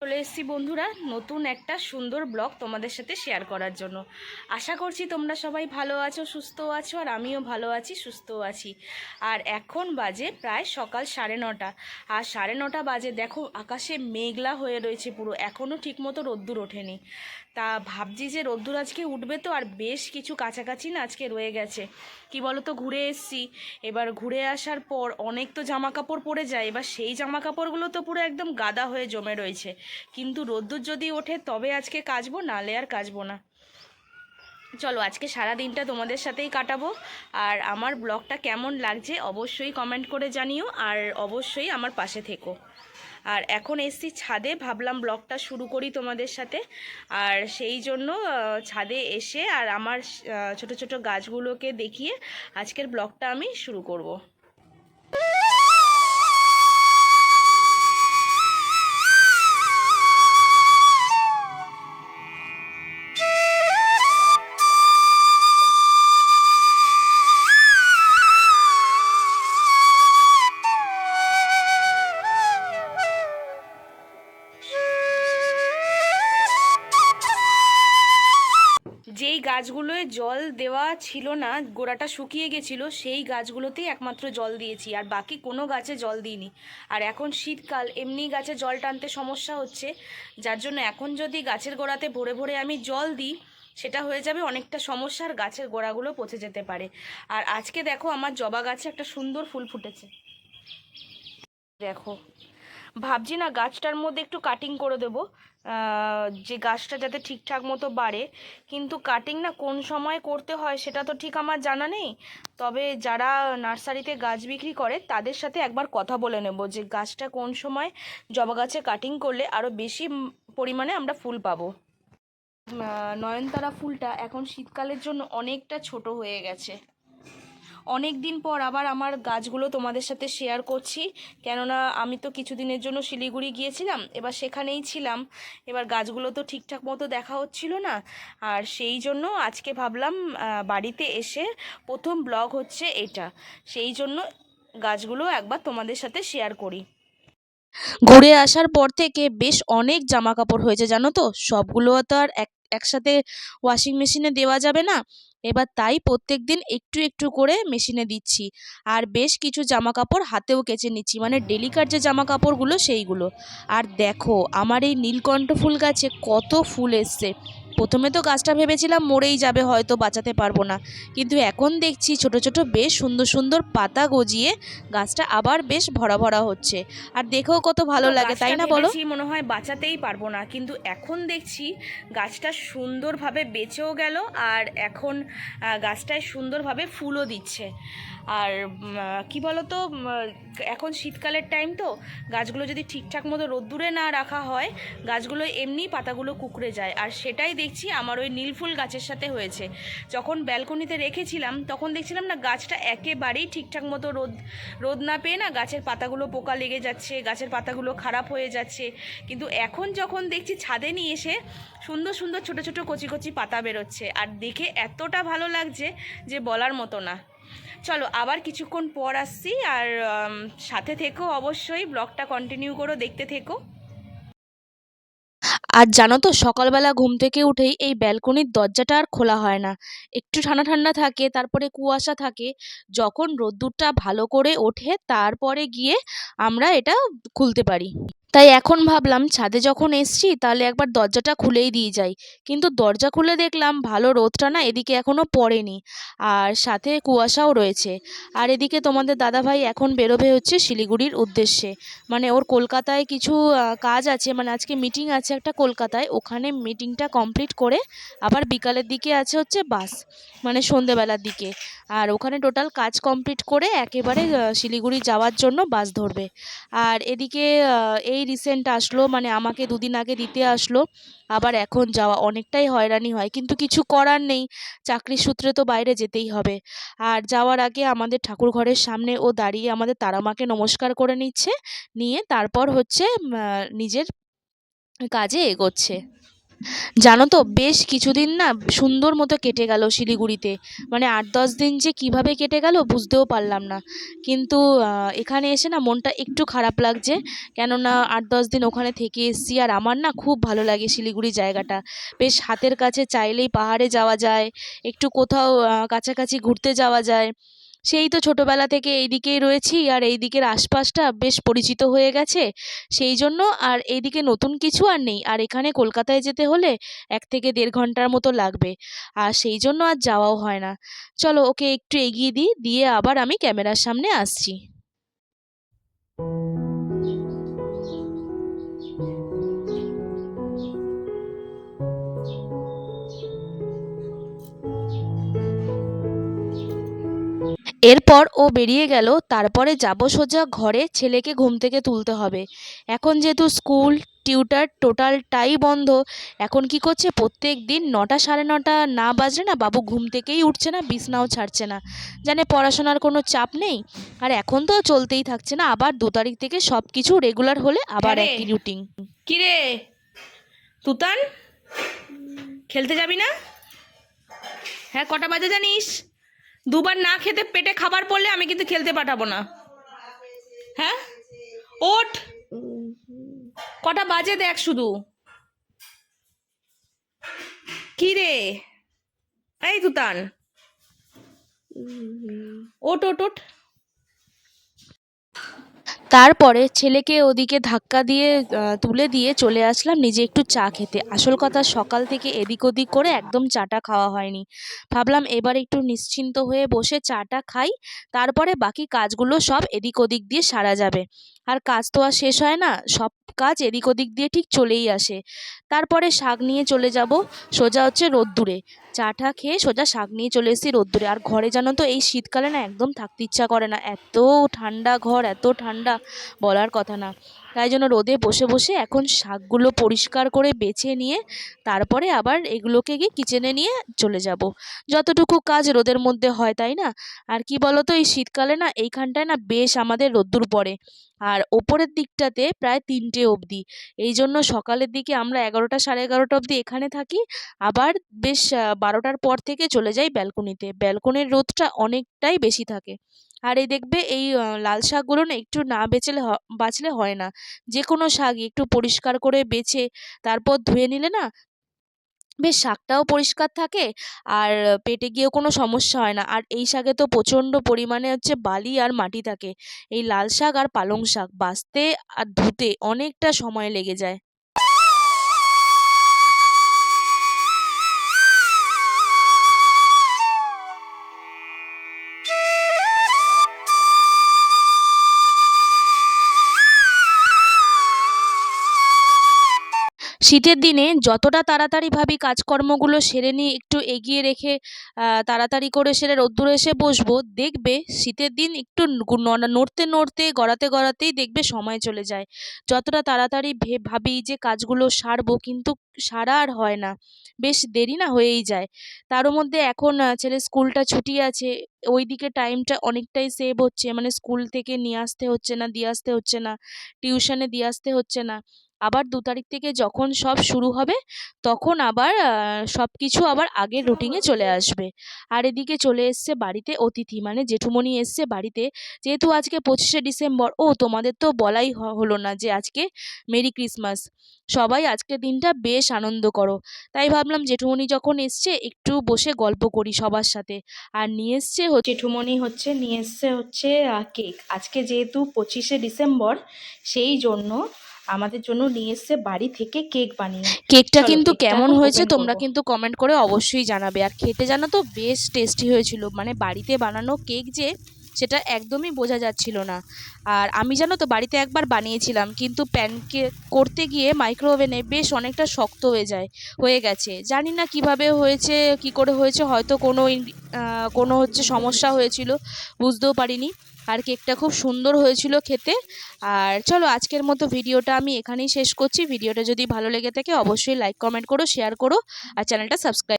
চলে এসেছি বন্ধুরা নতুন একটা সুন্দর ব্লগ তোমাদের সাথে শেয়ার করার জন্য। আশা করছি তোমরা সবাই ভালো আছো, সুস্থ আছো, আর আমিও ভালো আছি, সুস্থ আছি। আর এখন বাজে প্রায় সকাল 9:30, আর 9:30 বাজে দেখো আকাশে মেঘলা হয়ে রয়েছে পুরো, এখনও ঠিকমতো রোদ্দুর ওঠেনি। তা ভাবছি যে রোদ্দুর আজকে উঠবে তো, আর বেশ কিছু কাছাকাছি না আজকে রয়ে গেছে। কি বলো তো, ঘুরে এসছি, এবার ঘুরে আসার পর অনেক তো জামা কাপড় পরে যায়, এবার সেই জামা কাপড়গুলো তো পুরো একদম গাদা হয়ে জমে রয়েছে। কিন্তু রোদ্দুর যদি ওঠে তবে আজকে কাচবো, নালে আর কাচবো না। চলো আজকে সারা দিনটা তোমাদের সাথেই কাটাবো। আর আমার ব্লগটা কেমন লাগছে অবশ্যই কমেন্ট করে জানিও, আর অবশ্যই আমার পাশে থেকো। আর এখন এসছি ছাদে, ভাবলাম ব্লগটা শুরু করি তোমাদের সাথে। আর সেই জন্য ছাদে এসে আর আমার ছোট ছোট গাছগুলোকে দেখিয়ে আজকের ব্লগটা আমি শুরু করব। যেই গাছগুলোয় জল দেওয়া ছিল না, গোড়াটা শুকিয়ে গেছিলো, সেই গাছগুলোতেই একমাত্র জল দিয়েছি, আর বাকি কোনো গাছে জল দিইনি। আর এখন শীতকাল, এমনি গাছে জল টানতে সমস্যা হচ্ছে, যার জন্য এখন যদি গাছের গোড়াতে ভরে ভরে আমি জল দিই সেটা হয়ে যাবে অনেকটা সমস্যার, গাছের গোড়াগুলো পচে যেতে পারে। আর আজকে দেখো আমার জবা গাছে একটা সুন্দর ফুল ফুটেছে, দেখো। ভাবছি না গাছটার মধ্যে একটু কাটিং করে দেবো, যে গাছটা যাতে ঠিকঠাক মতো বাড়ে। কিন্তু কাটিং না কোন সময় করতে হয় সেটা তো ঠিক আমার জানা নেই। তবে যারা নার্সারিতে গাছ বিক্রি করে তাদের সাথে একবার কথা বলে নেব যে গাছটা কোন সময় জবা গাছে কাটিং করলে আরও বেশি পরিমাণে আমরা ফুল পাবো। নয়নতারা ফুলটা এখন শীতকালের জন্য অনেকটা ছোট হয়ে গেছে। অনেক দিন পর আবার আমার গাছগুলো তোমাদের সাথে শেয়ার করছি, কেননা আমি তো কিছুদিনের জন্য শিলিগুড়ি গিয়েছিলাম, এবার সেখানেই ছিলাম। এবার গাছগুলো তো ঠিকঠাক মতো দেখা হচ্ছিল না, আর সেই জন্য আজকে ভাবলাম বাড়িতে এসে প্রথম ব্লগ হচ্ছে এটা, সেই জন্য গাছগুলো একবার তোমাদের সাথে শেয়ার করি। ঘুরে আসার পর থেকে বেশ অনেক জামা কাপড় হয়েছে জানো তো, সবগুলো তো আর একসাথে ওয়াশিং মেশিনে দেওয়া যাবে না। এবার তাই প্রত্যেক দিন একটু একটু করে মেশিনে দিচ্ছি, আর বেশ কিছু জামা কাপড় হাতেও কেচে নিচ্ছি, মানে ডেলিকার যে জামা কাপড়গুলো সেইগুলো। আর দেখো আমার এই নীলকণ্ঠ ফুল গাছে কত ফুল এসছে। প্রথমে তো গাছটা ভেবেছিলাম মরেই যাবে, হয়তো বাঁচাতে পারবো না, কিন্তু এখন দেখছি ছোট ছোট বেশ সুন্দর সুন্দর পাতা গজিয়ে গাছটা আবার বেশ ভরা ভরা হচ্ছে। আর দেখেও কত ভালো লাগে, তাই না বলো? মনে হয় বাঁচাতেই পারবো না, কিন্তু এখন দেখছি গাছটা সুন্দরভাবে বেঁচেও গেল, আর এখন গাছটায় সুন্দরভাবে ফুলও দিচ্ছে। আর কি বলো তো, এখন শীতকালের টাইম তো, গাছগুলো যদি ঠিকঠাক মতো রোদ্দুরে না রাখা হয় গাছগুলো এমনি পাতাগুলো কুঁকড়ে যায়, আর সেটাই দেখছি আমার ওই নীলফুল গাছের সাথে হয়েছে। যখন ব্যালকনিতে রেখেছিলাম তখন দেখছিলাম না গাছটা একেবারেই ঠিকঠাক মতো রোদ না পেয়ে না গাছের পাতাগুলো পোকা লেগে যাচ্ছে, গাছের পাতাগুলো খারাপ হয়ে যাচ্ছে। কিন্তু এখন যখন দেখছি ছাদে নিয়ে এসে সুন্দর সুন্দর ছোট ছোট কচি কচি পাতা বেরোচ্ছে, আর দেখে এতটা ভালো লাগছে যে বলার মতো না। চলো আবার কিছুক্ষণ পর আসছি, আর সাথে থেকো, অবশ্যই ব্লগটা কন্টিনিউ করো, দেখতে থেকো। আর জানো তো সকালবেলা ঘুম থেকে উঠেই এই ব্যালকনির দরজাটা আর খোলা হয় না, একটু ঠান্ডা ঠান্ডা থাকে, তারপরে কুয়াশা থাকে। যখন রোদ্দুরটা ভালো করে ওঠে তারপরে গিয়ে আমরা এটা খুলতে পারি। তাই এখন ভাবলাম ছাদে যখন এসছি তাহলে একবার দরজাটা খুলেই দিয়ে যাই। কিন্তু দরজা খুলে দেখলাম ভালো রোদটা না এদিকে এখনো পড়েনি, আর সাথে কুয়াশাও রয়েছে। আর এদিকে তোমাদের দাদাভাই এখন বেরোবে হচ্ছে শিলিগুড়ির উদ্দেশ্যে, মানে ওর কলকাতায় কিছু কাজ আছে, মানে আজকে মিটিং আছে একটা কলকাতায়, ওখানে মিটিংটা কমপ্লিট করে আবার বিকালের দিকে আছে হচ্ছে বাস, মানে সন্ধেবেলার দিকে। আর ওখানে টোটাল কাজ কমপ্লিট করে একেবারে শিলিগুড়ি যাওয়ার জন্য বাস ধরবে। আর এদিকে এই রিসেন্ট আসলো, মানে আমাকে দুদিন আগে দিতে আসলো, আবার এখন যাওয়া, অনেকটাই হয়রানি হয়, কিন্তু কিছু করার নেই, চাকরির সূত্রে তো বাইরে যেতেই হবে। আর যাওয়ার আগে আমাদের ঠাকুর ঘরের সামনে ও দাঁড়িয়ে আমাদের তারামাকে নমস্কার করে নিচ্ছে, নিয়ে তারপর হচ্ছে নিজের কাজে এগোচ্ছে। জানো তো বেশ কিছুদিন না সুন্দর মতো কেটে গেল শিলিগুড়িতে, মানে 8-10 দিন যে কিভাবে কেটে গেল বুঝতেও পারলাম না। কিন্তু এখানে এসে না মনটা একটু খারাপ লাগছে, কেননা 8-10 দিন ওখানে থেকে এসেছি। আর আমার না খুব ভালো লাগে শিলিগুড়ি জায়গাটা, বেশ হাতের কাছে, চাইলেই পাহাড়ে যাওয়া যায়, একটু কোথাও কাছাকাছি ঘুরতে যাওয়া যায়। সেই তো ছোটবেলা থেকে এইদিকেই রয়েছি, আর এই দিকের আশপাশটা বেশ পরিচিত হয়ে গেছে, সেই জন্য আর এইদিকে নতুন কিছু আর নেই। আর এখানে কলকাতায় যেতে হলে 1 থেকে 1.5 ঘন্টার মতো লাগবে, আর সেই জন্য আর যাওয়াও হয় না। চলো ওকে একটু এগিয়ে দিই, দিয়ে আবার আমি ক্যামেরার সামনে আসছি। এরপর ও বেরিয়ে গেল, তারপরে যাব সোজা ঘরে, ছেলেকে ঘুম থেকে তুলতে হবে। এখন যেহেতু স্কুল, টিউটার টোটালটাই বন্ধ, এখন কি করছে প্রত্যেক দিন 9টা, 9:30 না বাজলে না বাবু ঘুম থেকেই উঠছে না, বিছনাও ছাড়ছে না, জানে পড়াশোনার কোনো চাপ নেই। আর এখন তো চলতেই থাকছে না, আবার 2 তারিখ থেকে সব কিছু রেগুলার হলে আবার হ্যাঁ রে। একই রুটিন। কি রে তুতান, খেলতে যাবি না? হ্যাঁ, কটা বাজে জানিস? দুবার না খেতে পেটে খাবার পড়লে আমি কিন্তু খেলতে পাঠাবো না। হ্যাঁ, ওঠ, কটা বাজে দেখ শুধু। কি রে, এই তুতান, ওঠ ওঠ ওঠ। তারপরে ছেলেকে ওদিকে ধাক্কা দিয়ে তুলে দিয়ে চলে আসলাম নিজে একটু চা খেতে। আসল কথা সকাল থেকে এদিক ওদিক করে একদম চাটা খাওয়া হয়নি, ভাবলাম এবার একটু নিশ্চিন্ত হয়ে বসে চাটা খাই, তারপরে বাকি কাজগুলো সব এদিক ওদিক দিয়ে সারা যাবে। আর কাজ তো আর শেষ হয় না, সব কাজ এদিক ওদিক দিয়ে ঠিক চলেই আসে। তারপরে শাক নিয়ে চলে যাব সোজা হচ্ছে রোদ্দুরে। চাটা খেয়ে সোজা শাক নিয়ে চলে এসেছি রোদ্দুরে। আর ঘরে জানো তো এই শীতকালে না একদম থাকতে ইচ্ছা করে না, এত ঠান্ডা ঘর, এত ঠান্ডা বলার কথা না। তাই জন্য রোদে বসে বসে এখন শাকগুলো পরিষ্কার করে বেছে নিয়ে তারপরে আবার এগুলোকে গিয়ে কিচেনে নিয়ে চলে যাব। যতটুকু কাজ রোদের মধ্যে হয়, তাই না? আর কি বলো তো, এই শীতকালে না এইখানটায় না বেশ আমাদের রোদ্দুর পড়ে, আর ওপরের দিকটাতে প্রায় 3টে অবধি। এই জন্য সকালের দিকে আমরা 11টা, 11:30 অবধি এখানে থাকি, আবার বেশ 12টার পর থেকে চলে যাই ব্যালকনিতে। ব্যালকনির রোদটা অনেকটাই বেশি থাকে। আর এই দেখবে এই লাল শাকগুলো না একটু না বাছলে হয় না। যে কোনো শাকই একটু পরিষ্কার করে বেছে তারপর ধুয়ে নিলে না বেশ শাকটাও পরিষ্কার থাকে, আর পেটে গিয়েও কোনো সমস্যা হয় না। আর এই শাকে তো প্রচণ্ড পরিমাণে হচ্ছে বালি আর মাটি থাকে। এই লাল শাক আর পালং শাক বাছতে আর ধুতে অনেকটা সময় লেগে যায়। শীতের দিনে যতটা তাড়াতাড়ি ভাবি কাজকর্মগুলো সেরে নিয়ে একটু এগিয়ে রেখে তাড়াতাড়ি করে সেরে রোদ্দুরে এসে বসবো, দেখবে শীতের দিন একটু নড়তে নড়তে গড়াতে গড়াতেই দেখবে সময় চলে যায়। যতটা তাড়াতাড়ি ভাবি যে কাজগুলো সারবো, কিন্তু সারা আর হয় না, বেশ দেরি না হয়েই যায়। তারও মধ্যে এখন ছেলের স্কুলটা ছুটি আছে, ওইদিকে টাইমটা অনেকটাই সেভ হচ্ছে, মানে স্কুল থেকে নিয়ে আসতে হচ্ছে না, দিয়ে আসতে হচ্ছে না, টিউশনে দিয়ে আসতে হচ্ছে না। আবার 2 তারিখ থেকে যখন সব শুরু হবে তখন আবার সব কিছু আবার আগের রুটিনে চলে আসবে। আর এদিকে চলে এসছে বাড়িতে অতিথি, মানে জেঠুমনি এসছে বাড়িতে। যেহেতু আজকে 25শে ডিসেম্বর, ও তোমাদের তো বলাই হলো না যে আজকে মেরি ক্রিসমাস। সবাই আজকের দিনটা বেশ আনন্দ করো। তাই ভাবলাম জেঠুমনি যখন এসছে একটু বসে গল্প করি সবার সাথে। আর জেঠুমনি নিয়ে এসছে হচ্ছে কেক। আজকে যেহেতু 25শে ডিসেম্বর, সেই জন্য আমাদের জন্য নিয়ে এসছে বাড়ি থেকে কেক বানিয়ে। কেকটা চলো কিন্তু কেকটা কেমন এখন হয়েছে ওপেন তোমরা করব। কিন্তু কমেন্ট করে অবশ্যই জানাবে। আর খেতে জানো তো বেশ টেস্টি হয়েছিল, মানে বাড়িতে বানানো কেক যে সেটা একদমই বোঝা যাচ্ছিল না। আর আমি জানো তো বাড়িতে একবার বানিয়েছিলাম, কিন্তু প্যানকেক করতে গিয়ে মাইক্রো ওভেনে বেশ অনেকটা শক্ত হয়ে গেছে। জানি না কিভাবে হয়েছে, কি করে হয়েছে, হয়তো কোনো হচ্ছে সমস্যা হয়েছিল, বুঝতেও পারিনি। আর কেকটা খুব সুন্দর হয়েছিল খেতে। আর চলো আজকের মতো ভিডিওটা আমি এখানেই শেষ করছি। ভিডিওটা যদি ভালো লেগে থাকে অবশ্যই লাইক, কমেন্ট করো, শেয়ার করো, আর চ্যানেলটা সাবস্ক্রাইব